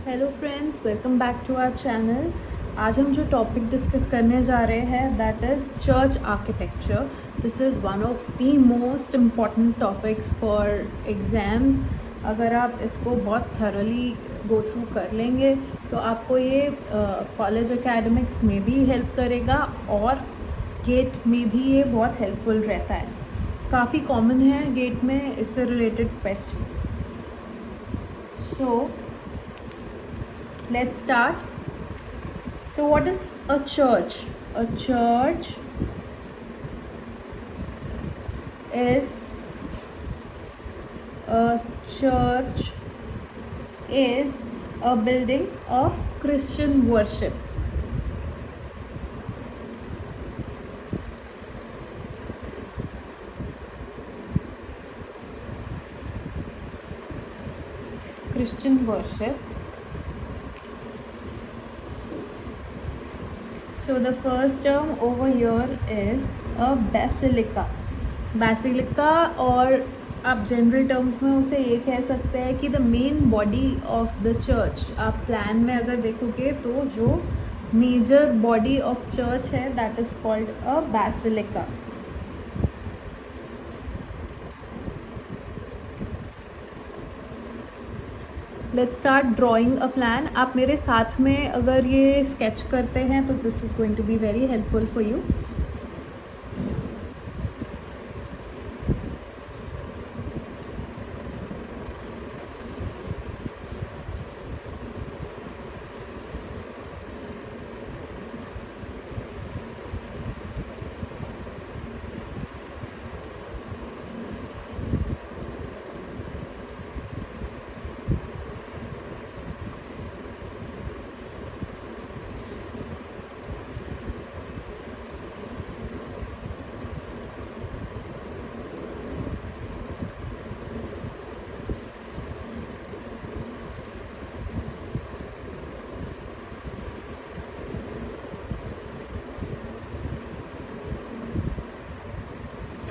Hello friends, welcome back to our channel. आज हम जो टॉपिक डिस्कस करने जा रहे हैं that is church architecture. This is one of the most important topics for exams. अगर आप इसको बहुत थरली गो थ्रू कर लेंगे तो आपको ये कॉलेज एकेडमिक्स में भी हेल्प करेगा और गेट में भी ये बहुत हेल्पफुल रहता है। काफ़ी कॉमन है गेट में इससे related questions. So let's start. So what is a church? A church is a church is a building of Christian worship. Christian worship. So the first term over here is a basilica. Basilica और आप general terms में उसे ये कह सकते हैं कि the main body of the church. आप प्लान में अगर देखोगे तो जो मेजर बॉडी ऑफ चर्च है that is called a basilica. Let's start drawing a plan. आप मेरे साथ में अगर ये स्केच करते हैं तो this is going to be very helpful for you.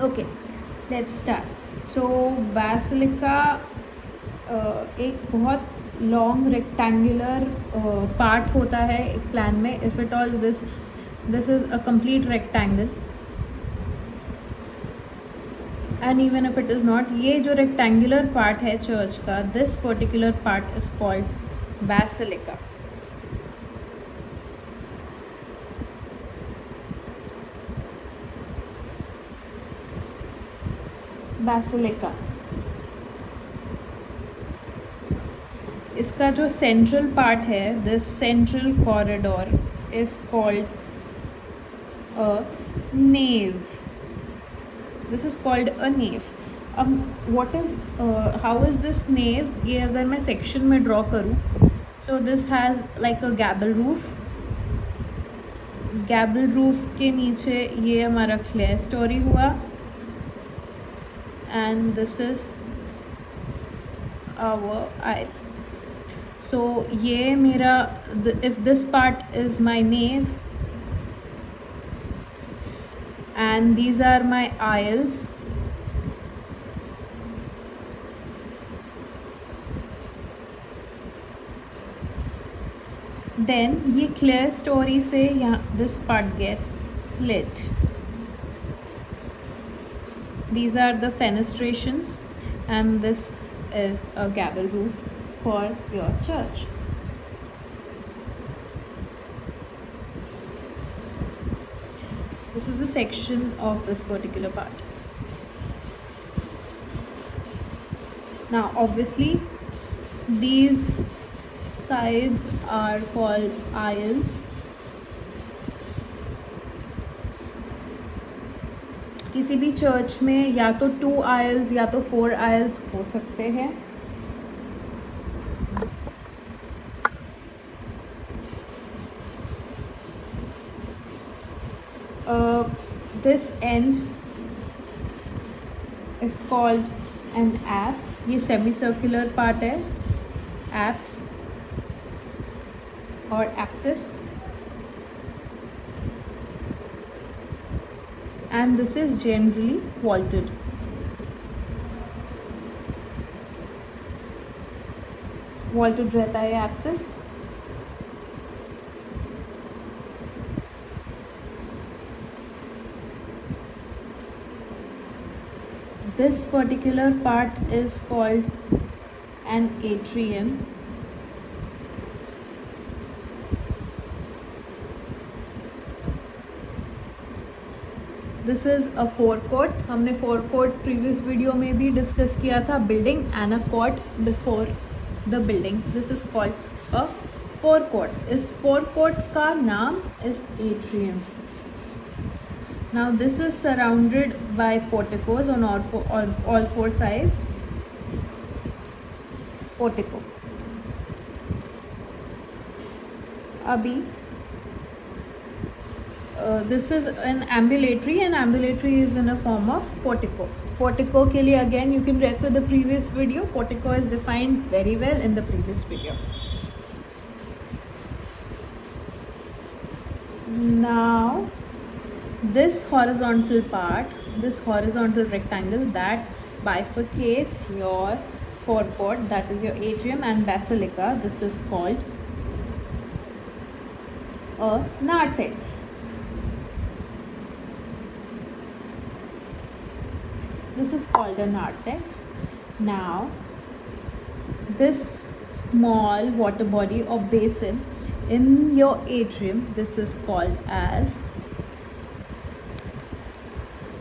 Okay, let's start. So basilica एक बहुत लॉन्ग रेक्टेंगुलर पार्ट होता है एक प्लान में। If it all this is a complete rectangle and even if it is not, ये जो rectangular part है church का, this particular part is called basilica. basilica इसका जो सेंट्रल पार्ट है, this central corridor is called a nave. This is called a nave. अब what is how is this nave? ये अगर मैं सेक्शन में ड्रॉ करूँ, so this has like a gable roof. गैबल roof के नीचे ये हमारा क्लेयस्टोरी हुआ and this is our aisle. So ये मेरा, if this part is my nave and these are my aisles, then ये क्लेयस्टोरी से यहाँ this part gets lit. These are the fenestrations and this is a gable roof for your church. This is the section of this particular part. Now obviously these sides are called aisles. किसी भी church में या तो 2 aisles या तो 4 aisles हो सकते हैं. This end is called an apse. ये सेमी सर्कुलर पार्ट है, apse और apsis. And this is generally vaulted. Vaulted रहता है या abscess. This particular part is called an atrium. This is a forecourt. हमने forecourt previous video में भी discuss किया था. Building and a court before the building. This is called a forecourt. इस forecourt का नाम is atrium. Now this is surrounded by porticos on all four sides. Portico. अभी this is an ambulatory, and ambulatory is in a form of portico. Portico के लिए again you can refer the previous video. Portico is defined very well in the previous video. Now this horizontal part, this horizontal rectangle that bifurcates your forecourt, that is your atrium and basilica, this is called a narthex. This is called a narthex. Now this small water body or basin in your atrium, this is called as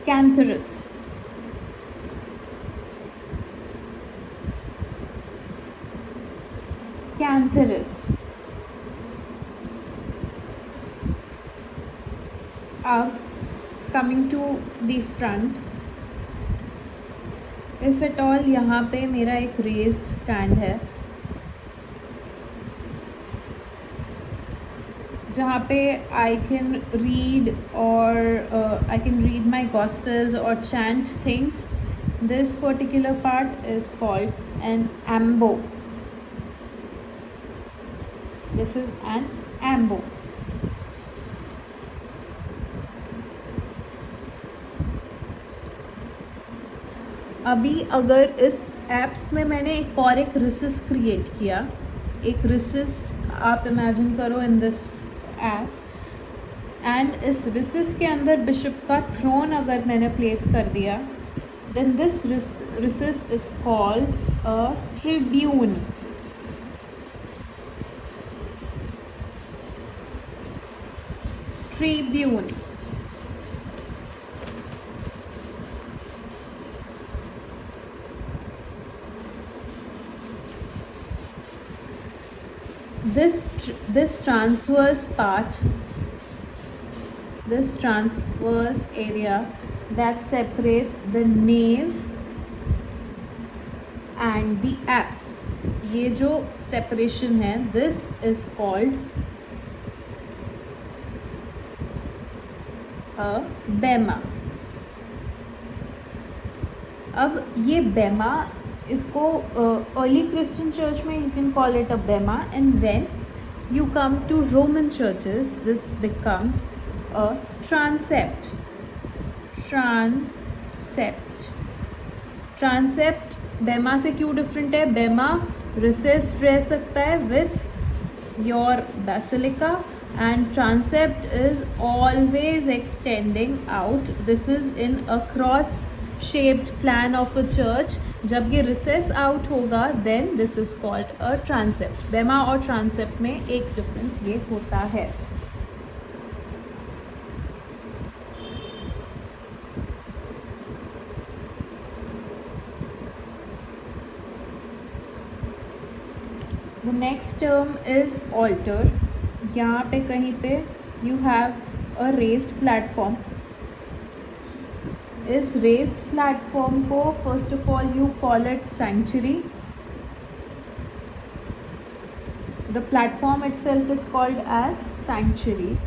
cantharus. Cantharus. अब coming to the front, if at all यहाँ पे मेरा एक raised stand है जहाँ पे I can read or I can read my gospels or chant things. This particular part is called an ambo. This is an ambo. अभी अगर इस एप्स में मैंने एक रिसिस क्रिएट किया, एक रिसिस आप इमेजिन करो इन दिस एप्स, एंड इस रिसिस के अंदर बिशप का थ्रोन अगर मैंने प्लेस कर दिया, then this recess is called a tribune. Tribune. This transverse part, this transverse area that separates the nave and the apse, ये जो separation है, this is called a bema. अब ये bema, इसको अर्ली क्रिश्चियन चर्च में you can call it a bema, and when you come to Roman churches this becomes a transept. Transept bema से क्यों different है? बेमा रिसेस्ड रह सकता है with your basilica, and transept is always extending out. This is in a cross shaped plan of a church. जब ये recess out होगा then this is called a transept. बेमा और transept में एक difference ये होता है. The next term is altar. यहाँ पे कहीं पे you have a raised platform. इस raised platform को first of all you call it sanctuary. The platform itself is called as sanctuary.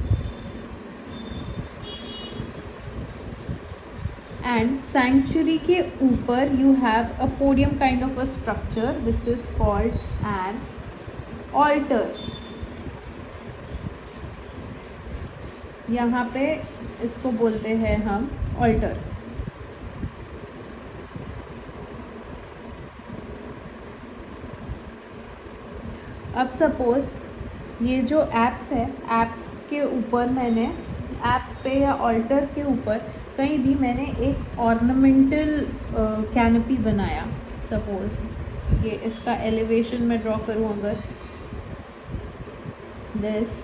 And sanctuary के ऊपर you have a podium kind of a structure which is called an altar. यहाँ पे इसको बोलते हैं हम altar. अब सपोज़ ये जो एप्स है, एप्स के ऊपर मैंने, एप्स पे या ऑल्टर के ऊपर कहीं भी मैंने एक ऑर्नामेंटल कैनपी बनाया। सपोज़ ये इसका एलिवेशन मैं ड्रॉ करूँ अगर, this,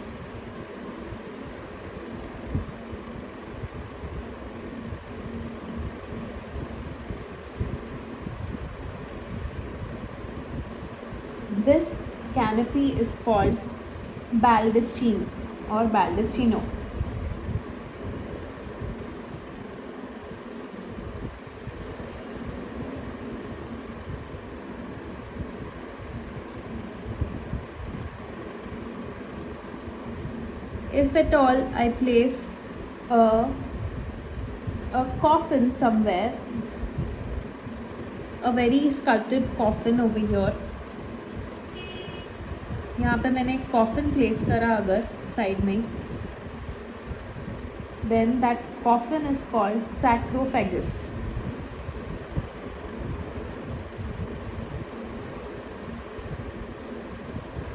this canopy is called baldachin or baldacchino. If at all I place a coffin somewhere, a very sculpted coffin over here, यहाँ पे मैंने एक कॉफिन प्लेस करा अगर साइड में, then that coffin is called sarcophagus.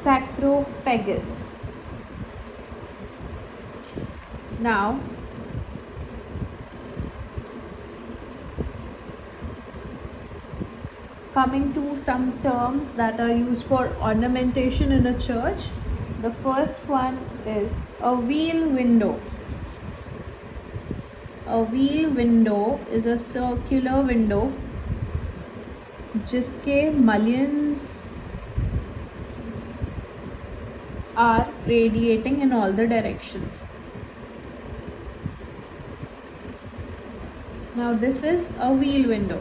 Sarcophagus. Now, coming to some terms that are used for ornamentation in a church. The first one is a wheel window. A wheel window is a circular window जिसके mullions are radiating in all the directions. Now this is a wheel window.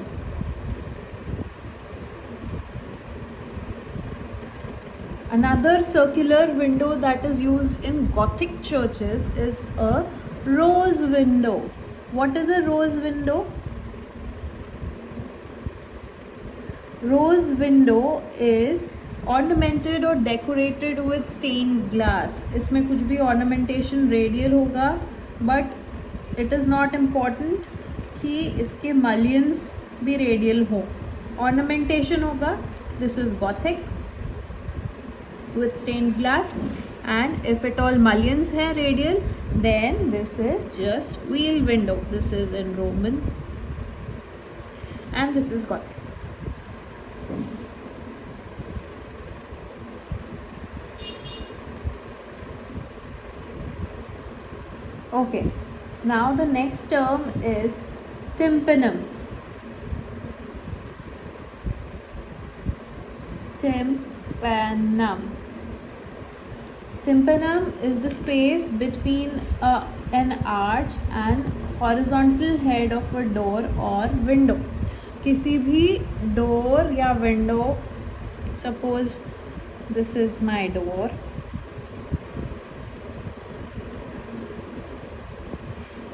Another circular window that is used in Gothic churches is a rose window. What is a rose window? Rose window is ornamented or decorated with stained glass. इसमें कुछ भी ornamentation radial होगा, but it is not important कि इसके mullions भी radial हो. Ornamentation होगा. This is Gothic with stained glass, and if at all mullions है radial, then this is just wheel window. This is in Roman and this is Gothic. Okay, now the next term is tympanum. Tympanum. Tympanum is the space between an arch and horizontal head of a door or window. किसी भी door या window, suppose this is my door,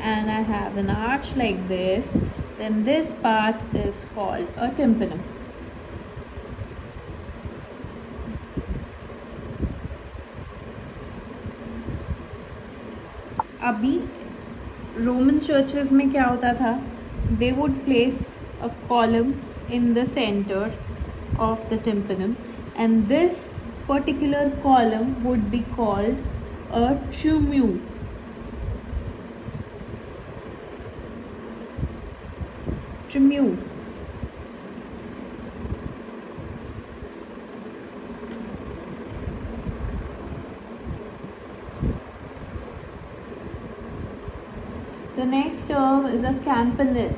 and I have an arch like this, then this part is called a tympanum. अभी Roman churches में क्या होता था, they would place a column in the centre of the tympanum and this particular column would be called a trumeau. Trumeau. The next term is a campanile.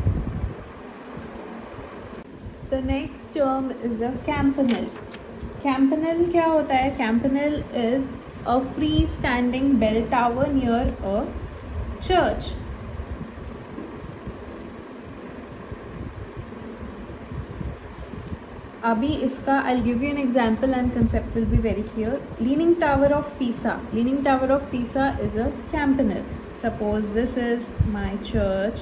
The next term is a campanile. Campanile क्या होता है? Campanile is a free-standing bell tower near a church. अभी इसका I'll give you an example and concept will be very clear. Leaning Tower of Pisa. Leaning Tower of Pisa is a campanile. Suppose this is my church,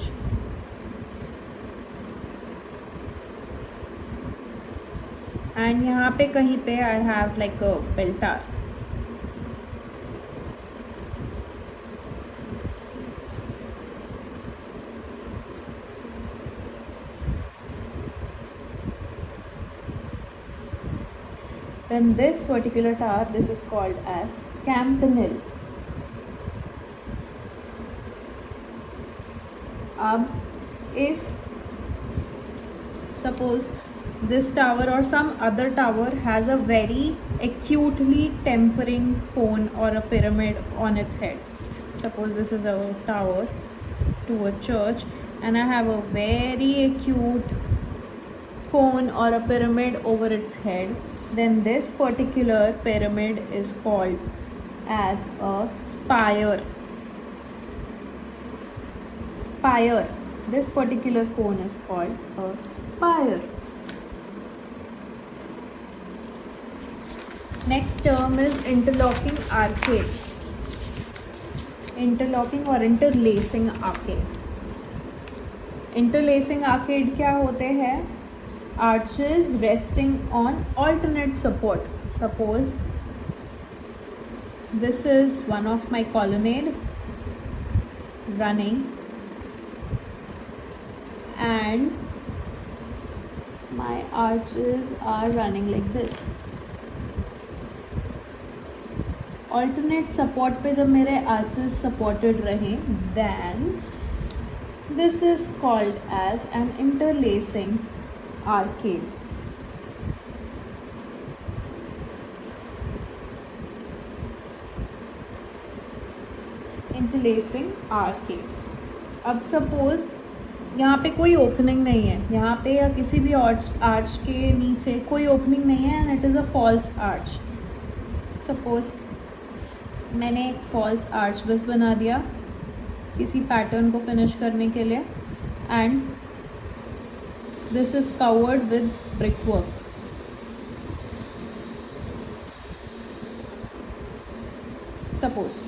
and यहाँ पे कहीं पे I have like a bell tower. Then this particular tower, this is called as campanile. If suppose this tower or some other tower has a very acutely tempering cone or a pyramid on its head. Suppose this is a tower to a church and I have a very acute cone or a pyramid over its head, then this particular pyramid is called as a spire. Spire. This particular cone is called a spire. Next term is interlocking arcade. Interlocking or interlacing arcade. Interlacing arcade क्या होते हैं? Arches resting on alternate support. Suppose this is one of my colonnade running and my arches are running like this. Alternate support पे जब मेरे arches supported रहें, then this is called as an interlacing arcade. Interlacing arcade. अब suppose यहाँ पे कोई opening नहीं है, यहाँ पे या किसी भी आर्च के नीचे कोई ओपनिंग नहीं है and it is a false arch. Suppose मैंने एक फॉल्स आर्च बस बना दिया किसी पैटर्न को फिनिश करने के लिए and this is covered with brick work. Suppose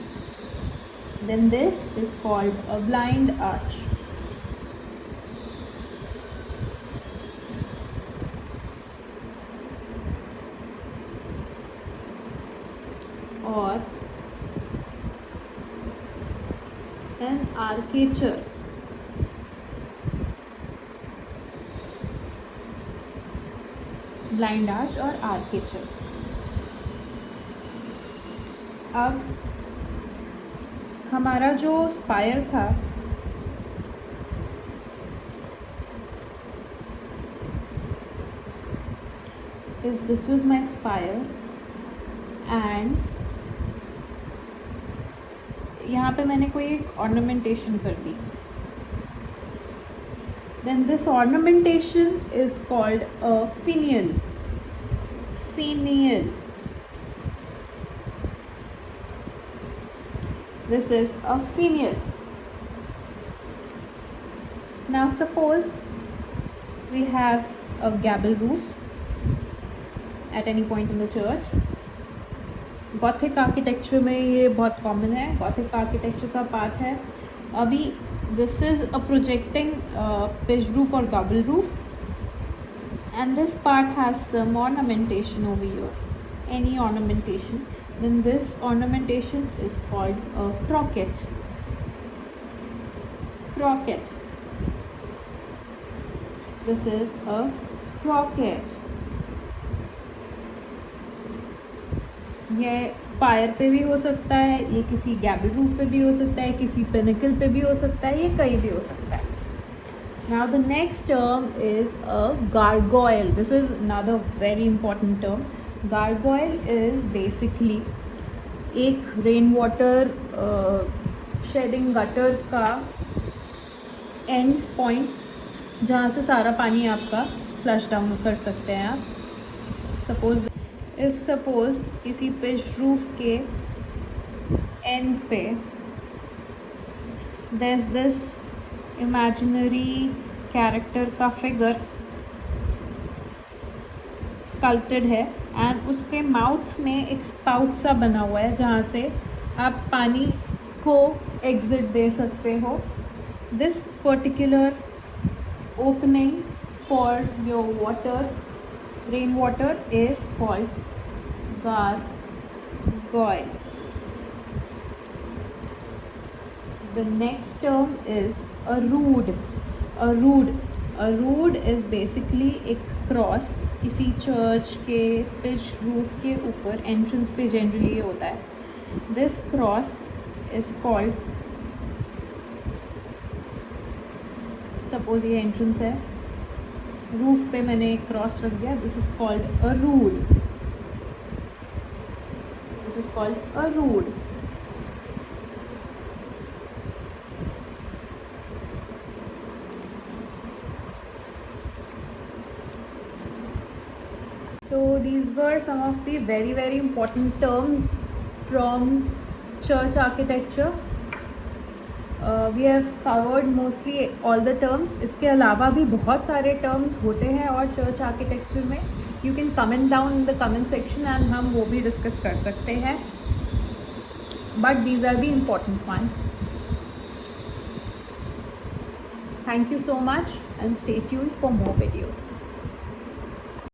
then this is called a blind arch. Or an arcature. Blind arch or arcature. अब हमारा जो स्पायर था if this was my spire and यहाँ पे मैंने कोई एक ऑर्नामेंटेशन कर दी, then this ornamentation is called a finial. Finial. This is a finial. Now suppose we have a gable roof at any point in the church. Gothic architecture में ये बहुत common है, गॉथिक आर्किटेक्चर का part है. अभी this is a projecting pitch roof और gable roof and this part has some ornamentation over here, any ornamentation, then this ornamentation is called a crocket. Crocket. This is a crocket. ये spire पे भी हो सकता है, ये किसी गैबल roof पे भी हो सकता है, किसी पिनिकल पे भी हो सकता है, ये कहीं भी हो सकता है. Now the next term is a gargoyle. This is another very important term. Gargoyle is basically एक रेन वाटर शेडिंग गटर का एंड पॉइंट जहाँ से सारा पानी आपका फ्लश डाउन कर सकते हैं आप. सपोज किसी पिच रूफ के एंड पे there's this imaginary कैरेक्टर का फिगर स्कल्प्टेड है एंड उसके माउथ में एक स्पाउट सा बना हुआ है जहाँ से आप पानी को एग्जिट दे सकते हो. This particular opening for your water, rain water, is called gargoyle. The next term is a rood. A rood is basically एक क्रॉस किसी चर्च के पिच रूफ के ऊपर एंट्रेंस पे जनरली ये होता है। This cross is called, suppose ये एंट्रेंस है, रूफ पे मैंने एक क्रॉस रख दिया, this is called a rood, this is called a rood. So these were some of the very important terms from church architecture. We have covered mostly all the terms. इसके अलावा भी बहुत सारे terms होते हैं और church architecture में you can comment down in the comment section and हम वो भी discuss कर सकते हैं, but these are the important ones. Thank you so much and stay tuned for more videos.